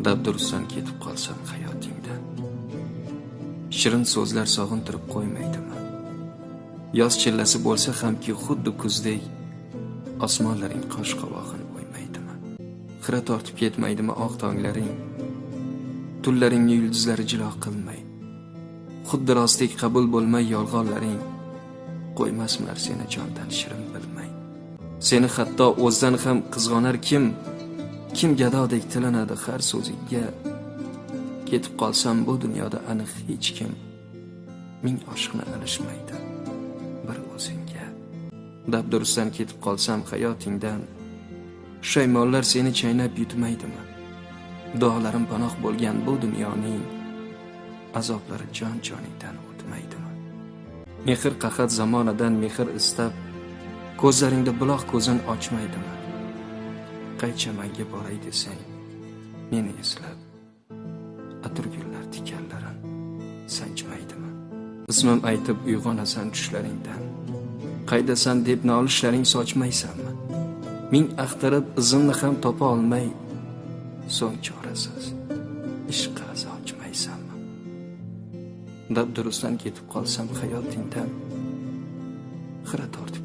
Dabdurustdan ketib qolsam hayotingdan, shirin so'zlar sog'intirib qo'ymaydimi? Yoz chillasi bo'lsa hamki xuddi kuzdek, osmonlaring qosh qovog'in o'ymaydimi? Xira tortib ketmaydimi oq tonglaring, tunlaringni yulduzlari jilo qilmay, xuddi rostdek qabul bo'lmay yolg'onlaring, qo'ymasmar seni jondan shirin bilmay. Seni hatto o'zdan ham qizg'onar kim gadodek tilanadi har so'zingga. Ketib qolsam bu dunyoda aniq hech kim ming oshiqni alishmaydi bir o'zingga. Dabdurustdan ketib qolsam hayotingdan, shaymonlar seni chaynab yutmaydimi? Duolarim panoh bo'lgan bu dunyoning azoblari joningdan o'tmaydimi? Mehr qahat zamonadan mehr istab, ko'zlaringda buloq ko'zin ochmaydimi? Qaycha manga boray desang, meni eslab atirgullar tikanlarin sanchmaydimi? Ismim aytib uyg'onasan tushlaringdan, qaydasan deb nolishlaring sochmaysanmi? Ming axtarib izimni ham topa olmay, so'ng chorasiz ishqqa ochmaysanmi? Dabdurustdan ketib qolsam hayotingdan, xira tortib